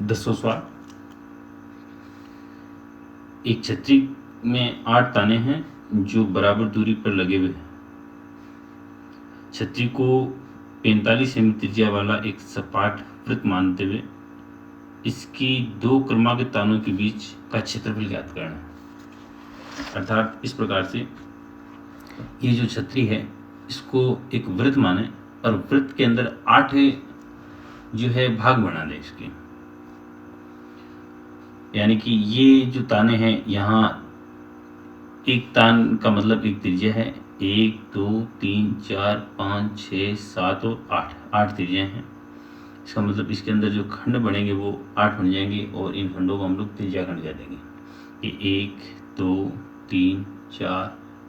10वां सवाल, एक छतरी में 8 ताने हैं जो बराबर दूरी पर लगे हुए हैं। छतरी को 45 सेमी त्रिज्या वाला एक सपाट वृत्त मानते हुए इसकी 2 क्रमागत तानों के बीच का क्षेत्रफल ज्ञात करना। अर्थात इस प्रकार से ये जो छतरी है इसको एक वृत्त माने और वृत्त के अंदर 8 जो है भाग बना दें इसके, यानी कि ये जो ताने हैं यहाँ एक तान का मतलब एक त्रिज्या है, 1 2 3 4 5 6 7 और 8 त्रिज्या हैं। इसका मतलब इसके अंदर जो खंड बनेंगे वो 8 बन जाएंगे और इन खंडों को हम लोग त्रिज्या खंड कह देंगे। ये 1 2 3 4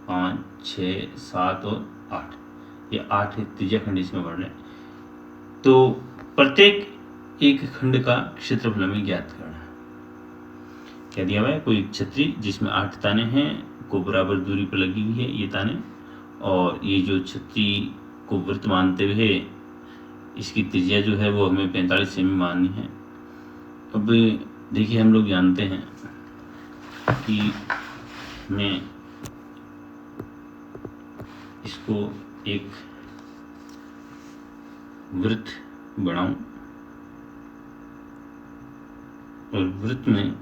5 6 7 और 8, ये 8 त्रिज्या खंड इसमें बन रहे हैं। तो प्रत्येक एक खंड का क्षेत्रफल हमें ज्ञात करना है। क्या दिया हुआ है, कोई छतरी जिसमें 8 ताने हैं को बराबर दूरी पर लगी हुई है ये ताने, और ये जो छतरी को वृत्त मानते हुए इसकी त्रिज्या जो है वो हमें 45 सेमी माननी है। अब देखिए हम लोग जानते हैं कि मैं इसको एक वृत्त बनाऊं और वृत्त में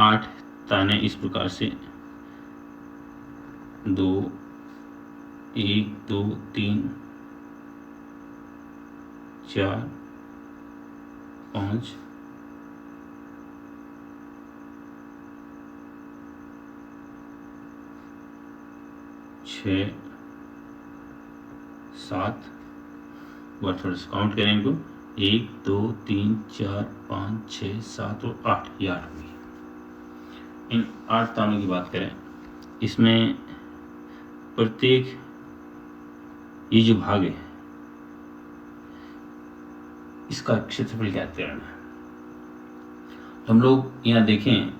8 ताने इस प्रकार से 2 1 2 3 4 5 6 7, बार थोड़ा सा काउंट करें इनको, 1 2 3 4 5 6 7 और 8, ये 8 हुई। इन 8 तानों की बात करें, इसमें प्रत्येक ये जो भाग है इसका क्षेत्रफल ज्ञात करना है। तो हम लोग यहाँ देखें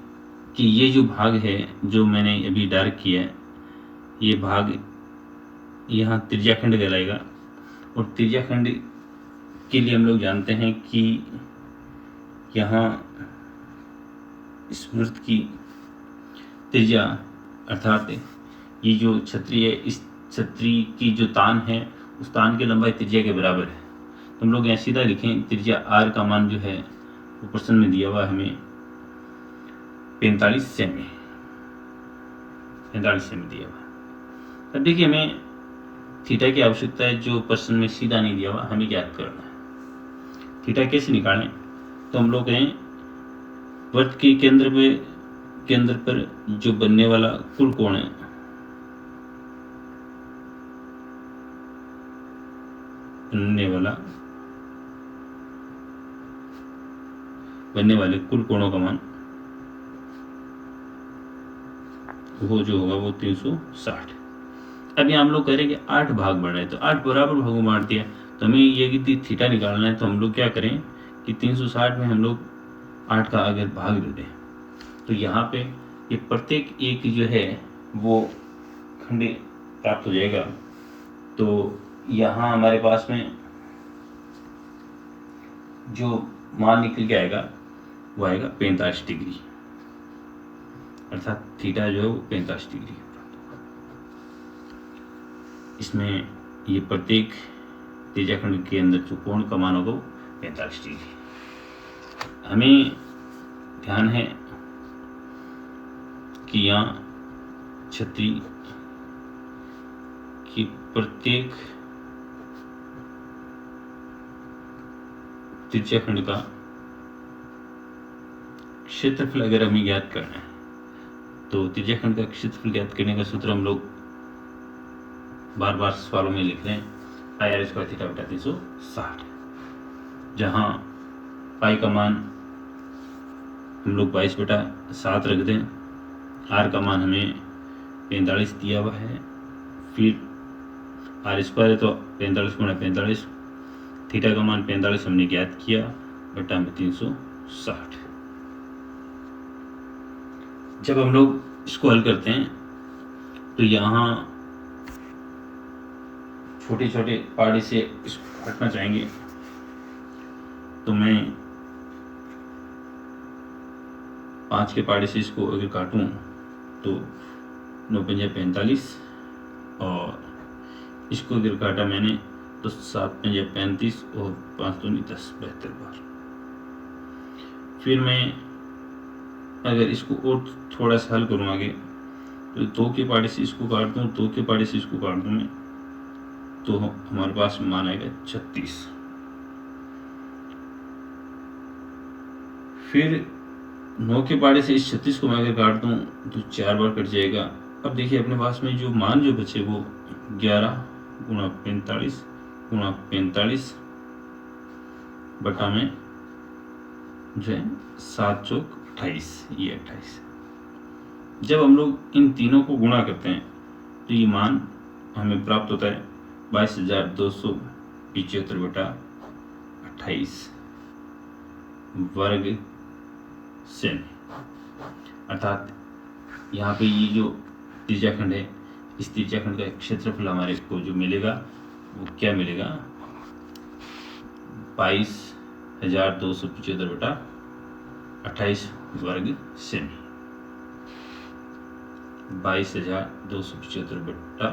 कि ये जो भाग है जो मैंने अभी डार्क किया है, ये भाग यहाँ त्रिज्याखंड कहलाएगा। और त्रिज्याखंड के लिए हम लोग जानते हैं कि यहाँ इस वृत्त की त्रिज्या अर्थात ये जो छतरी है इस छतरी की जो तान है उस तान की लंबाई त्रिज्या के बराबर है। तो हम लोग यहाँ सीधा लिखें, त्रिज्या r का मान जो है वो प्रश्न में दिया हुआ हमें 45 सेमी दिया हुआ। अब देखिए हमें थीटा की आवश्यकता है जो प्रश्न में सीधा नहीं दिया हुआ, हमें ज्ञात करना है। थीटा कैसे निकालें, तो हम लोग कहें वृत्त के केंद्र पर जो बनने वाला कुल कोण है बनने वाले कुल कोणों का मान वो जो होगा वो 360। अब यहाँ हम लोग करेंगे 8 भाग बढ़ रहे हैं तो 8 बराबर भागों में बांट दिया, तो हमें ये यदि थीटा निकालना है तो हम लोग क्या करें कि 360 में हम लोग 8 का अगर भाग दे दें तो यहाँ पे ये प्रत्येक एक जो है वो खंड प्राप्त हो जाएगा। तो यहाँ हमारे पास में जो मान निकल के आएगा वो आएगा 45 डिग्री, अर्थात थीटा जो है वो 45 डिग्री। इसमें ये प्रत्येक त्रिज्याखंड के अंदर जो कोण का मान होगा वो 45 डिग्री। हमें ध्यान है कि यहाँ छतरी की प्रत्येक त्रिज्याखंड का क्षेत्रफल अगर हमें ज्ञात करना है तो त्रिज्याखंड का क्षेत्रफल ज्ञात करने का सूत्र हम लोग बार बार सवालों में लिख रहे हैं, पाई आर स्क्वायर थीटा बटा 360, जहाँ पाई का मान हम लोग 22/7 रख दें, आर का मान हमें 45 दिया हुआ है, फिर आर स्क्वायर है तो 45 गुणा 45, थीटा का मान 45 हमने ज्ञात किया बटा में 360। जब हम लोग इसको हल करते हैं तो यहाँ छोटे छोटे पार्ट से इसको हटना चाहेंगे, तो मैं 5 के पाड़े से इसको अगर काटूं तो 9 पंजे 45 और इसको अगर काटा मैंने तो 7 पंजे 35 और 5 दूनी 10 72 बार। फिर मैं अगर इसको और थोड़ा सा हल करूँ आगे तो 2 के पाड़े से इसको काट दूँ, 2 के पाड़े से इसको काट दूँ मैं, तो हमारे पास मान आएगा 36। फिर 9 के पाड़े से इस 36 को मैं अगर काट दूँ तो 4 बार कट जाएगा। अब देखिए अपने पास में जो मान जो बचे वो 11 गुणा 45 गुणा 45 बटा में जो है 7 चौक 28, ये 28। जब हम लोग इन तीनों को गुणा करते हैं तो ये मान हमें प्राप्त होता है 22,275 बटा 28 वर्ग सेमी। अर्थात यहाँ पे ये जो त्रिज्याखंड है, इस त्रिज्याखंड का क्षेत्रफल हमारे को जो मिलेगा वो क्या मिलेगा, 22,275 बटा 28 वर्ग सेमी। 22,275 बटा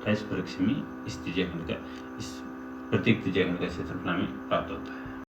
28 वर्ग सेमी इस त्रिज्याखंड का, इस प्रत्येक त्रिज्याखंड का क्षेत्रफल हमें प्राप्त होता है।